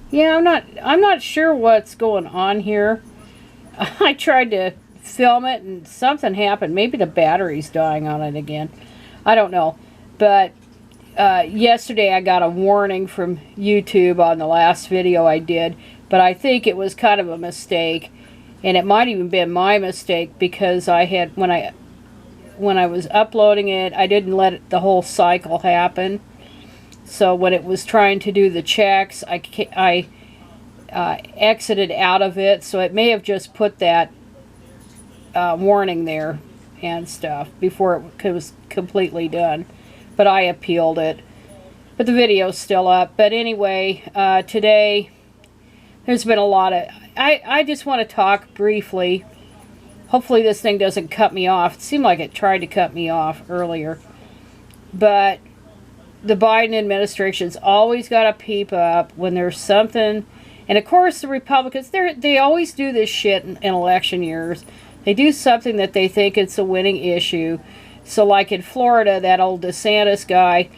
Yeah, I'm not sure what's going on here. I tried to film it and something happened. Maybe the battery's dying on it again. I don't know. But yesterday I got a warning from YouTube on the last video I did, but I think it was kind of a mistake, and it might even been my mistake because I had when I was uploading it, I didn't let the whole cycle happen. So when it was trying to do the checks, I exited out of it, so it may have just put that warning there and stuff before it was completely done. But I appealed it. But the video's still up. But anyway, today there's been a lot of... I just want to talk briefly. Hopefully this thing doesn't cut me off. It seemed like it tried to cut me off earlier. But the Biden administration's always got to peep up when there's something... And of course the Republicans, they always do this shit in election years. They do something that they think it's a winning issue. So like in Florida, that old DeSantis guy,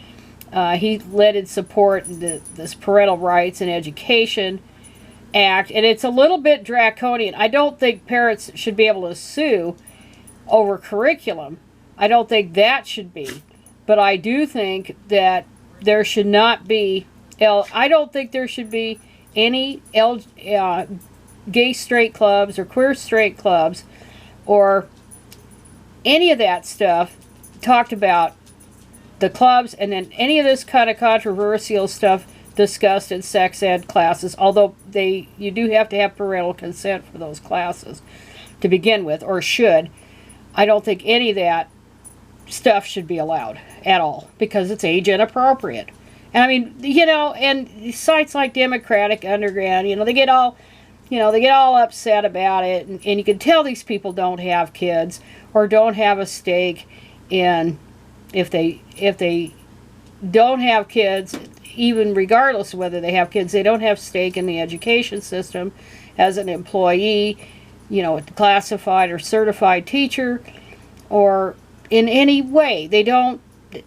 he led in support this Parental Rights and Education Act. And it's a little bit draconian. I don't think parents should be able to sue over curriculum. I don't think that should be. But I do think that there should not be... I don't think there should be any gay straight clubs or queer straight clubs or any of that stuff talked about the clubs, and then any of this kind of controversial stuff discussed in sex ed classes, although you do have to have parental consent for those classes to begin with, or should. I don't think any of that stuff should be allowed at all because it's age inappropriate. And I mean, and sites like Democratic Underground, they get all upset about it, and you can tell these people don't have kids or don't have a stake in, if they don't have kids, even regardless of whether they have kids, they don't have stake in the education system as an employee, a classified or certified teacher, or in any way. They don't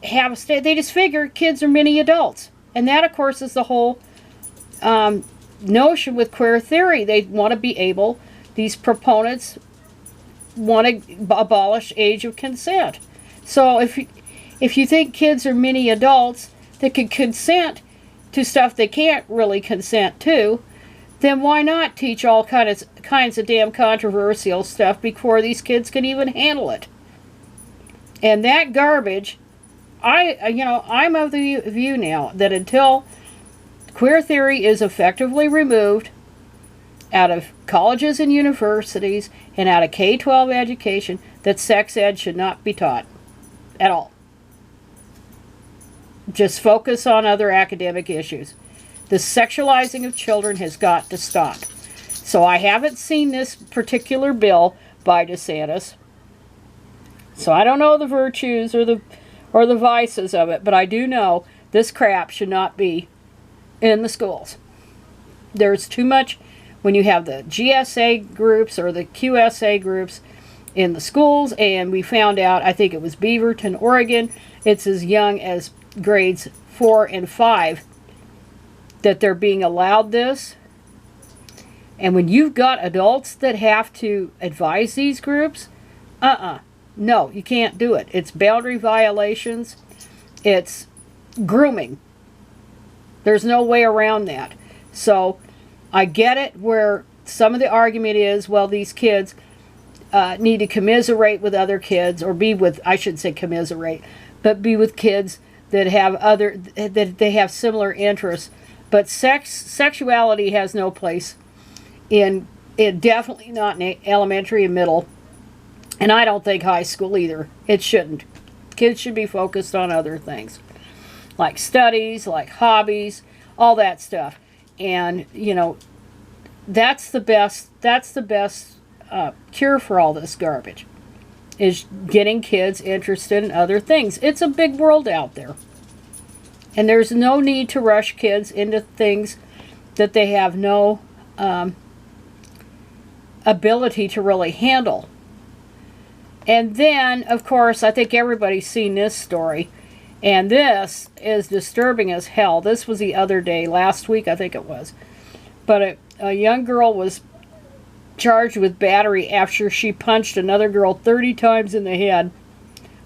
have a stake. They just figure kids are mini adults. And that, of course, is the whole notion with queer theory. They want to be able, these proponents want to abolish age of consent. So if you think kids are mini adults that can consent to stuff they can't really consent to, then why not teach all kinds of damn controversial stuff before these kids can even handle it? And that garbage, I'm of the view now that until queer theory is effectively removed out of colleges and universities and out of K-12 education, that sex ed should not be taught at all. Just focus on other academic issues. The sexualizing of children has got to stop. So I haven't seen this particular bill by DeSantis. So I don't know the virtues or the vices of it, but I do know this crap should not be in the schools. There's too much when you have the GSA groups or the QSA groups in the schools, and we found out, I think it was Beaverton, Oregon, it's as young as grades 4 and 5 that they're being allowed this. And when you've got adults that have to advise these groups, no, you can't do it. It's boundary violations. It's grooming. There's no way around that. So I get it where some of the argument is, well, these kids need to commiserate with other kids, or be with, I shouldn't say commiserate, but be with kids that they have similar interests. But sexuality has no place in definitely not in elementary and middle. And I don't think high school either. It shouldn't. Kids should be focused on other things, like studies, like hobbies, all that stuff. And that's the best cure for all this garbage, is getting kids interested in other things. It's a big world out there, and there's no need to rush kids into things that they have no ability to really handle. And then, of course, I think everybody's seen this story, and this is disturbing as hell. This was the other day, last week I think it was, but a young girl was charged with battery after she punched another girl 30 times in the head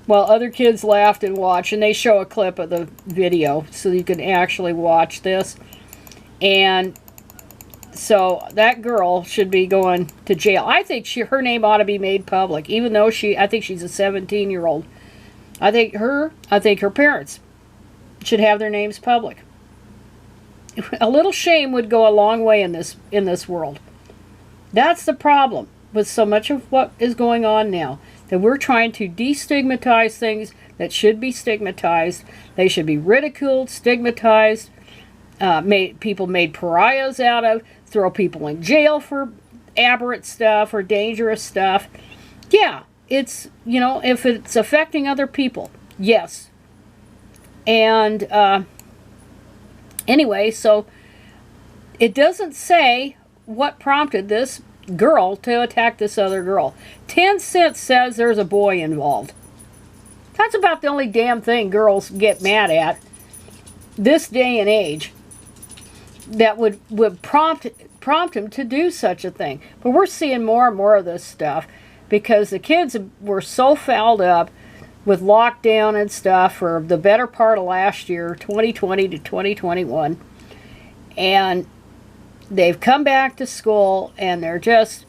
while other kids laughed and watched. And they show a clip of the video so you can actually watch this. And so that girl should be going to jail. I think her name ought to be made public, even though I think she's a 17-year-old. I think her parents should have their names public. A little shame would go a long way in this world. That's the problem with so much of what is going on now, that we're trying to destigmatize things that should be stigmatized. They should be ridiculed, stigmatized, people made pariahs out of, throw people in jail for aberrant stuff or dangerous stuff. Yeah, it's, if it's affecting other people, yes. And anyway, so it doesn't say what prompted this girl to attack this other girl. 10 Cent says there's a boy involved. That's about the only damn thing girls get mad at this day and age that would prompt him to do such a thing. But we're seeing more and more of this stuff because the kids were so fouled up with lockdown and stuff for the better part of last year, 2020 to 2021. And they've come back to school and they're just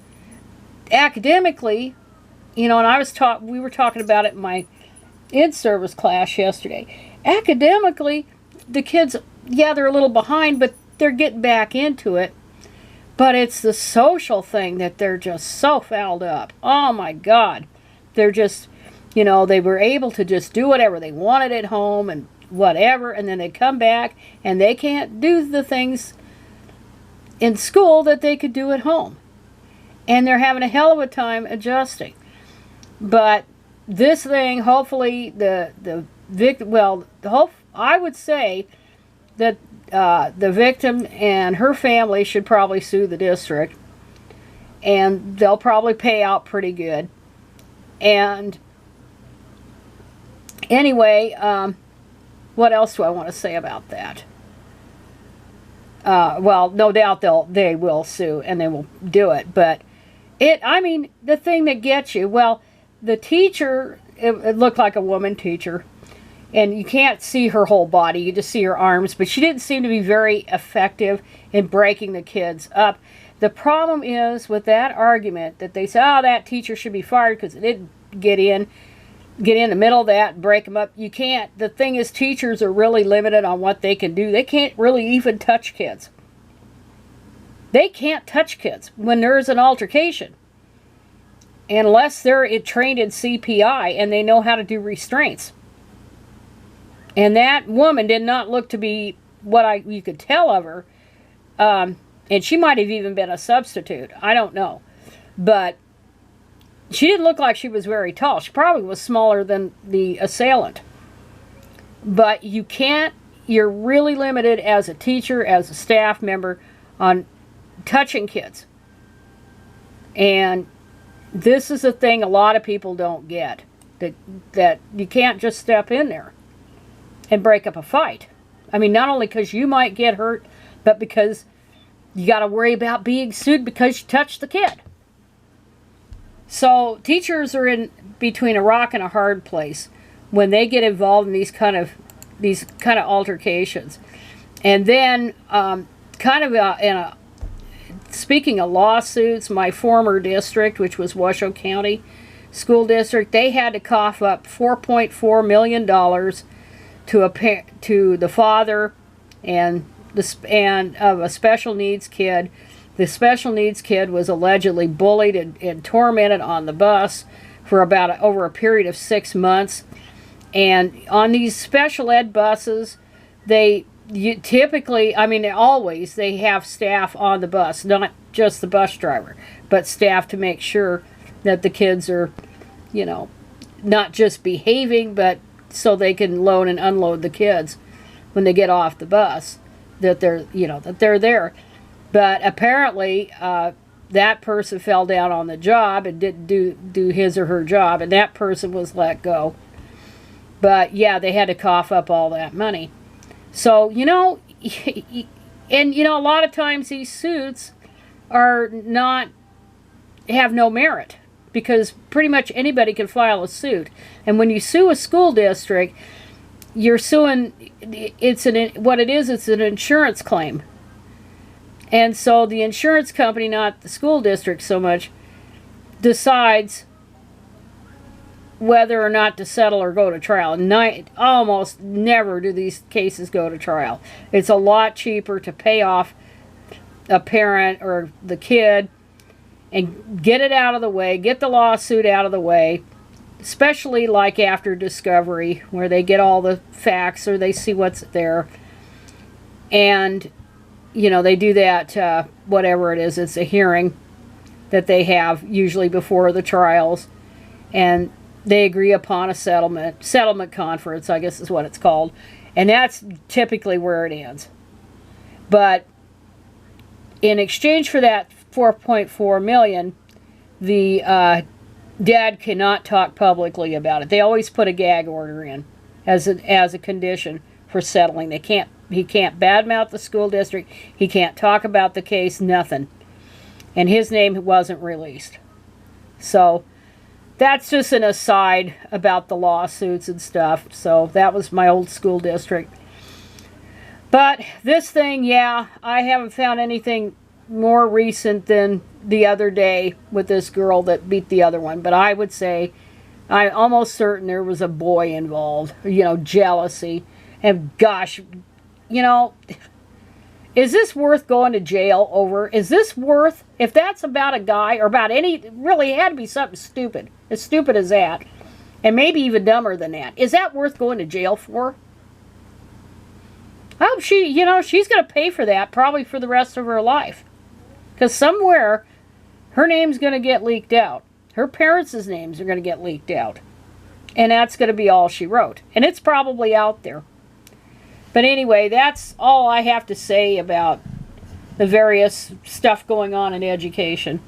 academically, and we were talking about it in my in-service class yesterday. Academically, the kids, yeah, they're a little behind, but they're getting back into it. But it's the social thing that they're just so fouled up. Oh my God. They're just, they were able to just do whatever they wanted at home and whatever, and then they come back and they can't do the things in school that they could do at home. And they're having a hell of a time adjusting. But this thing, hopefully, the victim, I would say that the victim and her family should probably sue the district. And they'll probably pay out pretty good. And anyway, what else do I want to say about that? Well, no doubt they will sue and they will do it. But the thing that gets you, well, the teacher, it looked like a woman teacher. And you can't see her whole body. You just see her arms. But she didn't seem to be very effective in breaking the kids up. The problem is with that argument that they say, that teacher should be fired because it didn't get in the middle of that and break them up. You can't. The thing is, teachers are really limited on what they can do. They can't really even touch kids. They can't touch kids when there's an altercation. Unless they're trained in CPI and they know how to do restraints. And that woman did not look to be what you could tell of her. And she might have even been a substitute. I don't know. But she didn't look like she was very tall. She probably was smaller than the assailant. But you're really limited as a teacher, as a staff member, on touching kids. And this is a thing a lot of people don't get. That you can't just step in there and break up a fight. I mean, not only because you might get hurt, but because you got to worry about being sued because you touched the kid. So teachers are in between a rock and a hard place when they get involved in these kind of altercations. And then speaking of lawsuits, my former district, which was Washoe County School District, they had to cough up $4.4 million to the father and of a special needs kid. The special needs kid was allegedly bullied and tormented on the bus for over a period of 6 months. And on these special ed buses, typically, always, they have staff on the bus, not just the bus driver, but staff to make sure that the kids are, not just behaving, but so they can load and unload the kids when they get off the bus, that they're there. But apparently, that person fell down on the job and didn't do his or her job, and that person was let go. But yeah, they had to cough up all that money. So, And, you know, a lot of times these suits are not, have no merit, because pretty much anybody can file a suit. And when you sue a school district, you're suing, what it is, it's an insurance claim. And so the insurance company, not the school district so much, decides whether or not to settle or go to trial. And almost never do these cases go to trial. It's a lot cheaper to pay off a parent or the kid and get it out of the way, get the lawsuit out of the way, especially like after discovery, where they get all the facts or they see what's there. And, you know, they do that, whatever it is, it's a hearing that they have usually before the trials. And they agree upon a settlement conference, I guess is what it's called. And that's typically where it ends. But in exchange for that $4.4 million, the dad cannot talk publicly about it. They always put a gag order in as a condition for settling. He can't badmouth the school district. He can't talk about the case, nothing. And his name wasn't released. So that's just an aside about the lawsuits and stuff. So that was my old school district. But this thing, yeah, I haven't found anything more recent than the other day with this girl that beat the other one. But I would say, I'm almost certain there was a boy involved. You know, jealousy. And gosh, you know, is this worth going to jail over? Is this worth, if that's about a guy or about any, really it had to be something stupid. As stupid as that. And maybe even dumber than that. Is that worth going to jail for? I hope she, you know, she's going to pay for that probably for the rest of her life. Because somewhere, her name's going to get leaked out. Her parents' names are going to get leaked out. And that's going to be all she wrote. And it's probably out there. But anyway, that's all I have to say about the various stuff going on in education.